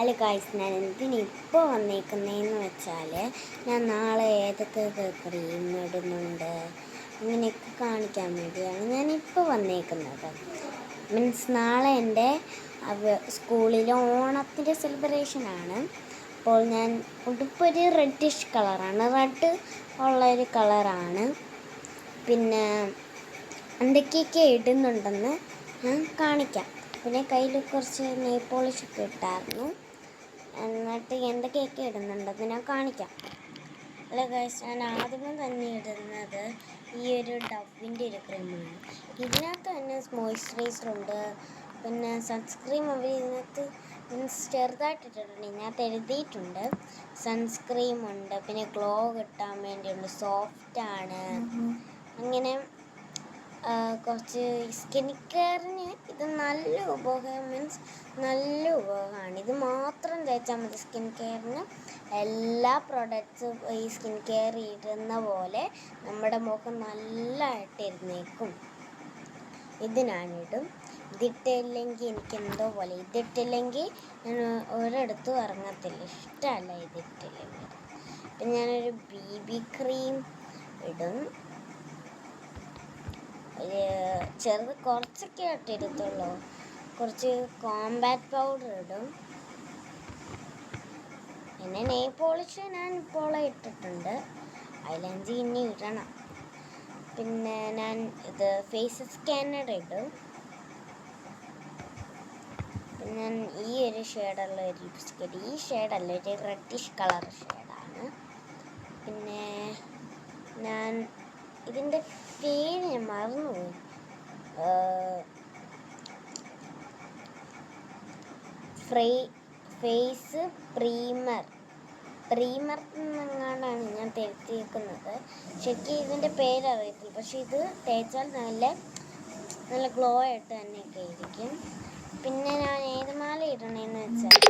അല്ല ഗായ്സ്, ഞാൻ എന്തിനിപ്പോൾ വന്നേക്കുന്നതെന്ന് വെച്ചാൽ ഞാൻ നാളെ ഏതൊക്കെ ക്രീം ഇടുന്നുണ്ട് അങ്ങനെയൊക്കെ കാണിക്കാൻ വേണ്ടിയാണ് ഞാനിപ്പോൾ വന്നേക്കുന്നത്. നാളെ എൻ്റെ സ്കൂളിലെ ഓണത്തിൻ്റെ സെലിബ്രേഷനാണ്. അപ്പോൾ ഞാൻ ഉടുപ്പൊരു റെഡിഷ് കളറാണ്, റെഡ് ഉള്ളൊരു കളറാണ്. പിന്നെ എന്തൊക്കെയൊക്കെ ഇടുന്നുണ്ടെന്ന് ഞാൻ കാണിക്കാം. പിന്നെ കയ്യിൽ കുറച്ച് നെയിൽ പോളിഷൊക്കെ ഇട്ടായിരുന്നു. എന്നിട്ട് എന്തൊക്കെയൊക്കെ ഇടുന്നുണ്ടെന്ന് ഞാൻ കാണിക്കാം. അല്ല ഗൈസ്, ഞാൻ ആദ്യമേ തന്നെ ഇടുന്നത് ഈ ഒരു ഡവിൻ്റെ ഒരു ക്രീമാണ്. ഇതിനകത്ത് തന്നെ മോയ്സ്ചറൈസറുണ്ട്, പിന്നെ സൺസ്ക്രീം അവർ ഇതിനകത്ത് ചെറുതായിട്ടിട്ടുണ്ട്. ഇതിനകത്ത് എഴുതിയിട്ടുണ്ട് സൺസ്ക്രീമുണ്ട്, പിന്നെ ഗ്ലോ കിട്ടാൻ വേണ്ടിയുണ്ട്, സോഫ്റ്റാണ്. അങ്ങനെ കുറച്ച് സ്കിൻ കെയറിന് ഇത് നല്ല നല്ല ഉപയോഗമാണ്. ഇത് മാത്രം തേച്ചാൽ മതി സ്കിൻ കെയറിന്. എല്ലാ പ്രൊഡക്ട്സും ഈ സ്കിൻ കെയർ ഇടുന്ന പോലെ നമ്മുടെ മുഖം നല്ലതായിട്ട് ഇരുന്നേക്കും. ഇത് ഞാനിടും. ഇതിട്ടില്ലെങ്കിൽ എനിക്കെന്തോ പോലെ. ഇതിട്ടില്ലെങ്കിൽ ഞാൻ ഒരിടത്തും ഇറങ്ങത്തില്ല, ഇഷ്ടമല്ല ഇതിട്ടില്ലെങ്കിൽ. പിന്നെ ഞാനൊരു BB ക്രീം ഇടും. കുറച്ചൊക്കെ ഇട്ടെടുത്തുള്ളൂ. കുറച്ച് കോമ്പാക്ട് പൗഡർ ഇടും. പിന്നെ നെയിൽ പോളിഷ് ഞാൻ ഇപ്പോൾ ഇട്ടിട്ടുണ്ട്, അതിലഞ്ച് ഇനി ഇടണം. പിന്നെ ഞാൻ ഇത് ഫേസ് സ്കാനർ ഇടും. പിന്നെ ഞാൻ ഈ ഒരു ഷെയ്ഡുള്ള ഒരു ലിപ്സ്റ്റിക്, ഈ ഷെയ്ഡല്ല, ഒരു റെഡിഷ് കളർ ഷെയ്ഡാണ്. പിന്നെ ഞാൻ ഇതിൻ്റെ പേര് ഞാൻ മറന്നുപോയി. ഫേസ് പ്രീമർ എന്നെങ്ങാണ്ടാണ് ഞാൻ തേക്കുന്നത്. ശരിക്കും ഇതിൻ്റെ പേരറിയത്തില്ല, പക്ഷെ ഇത് തേച്ചാൽ നല്ല ഗ്ലോ ആയിട്ട് തന്നെയൊക്കെ ഇരിക്കും. പിന്നെ ഞാൻ ഏത് മാല ഇടണമെന്ന് വെച്ചാൽ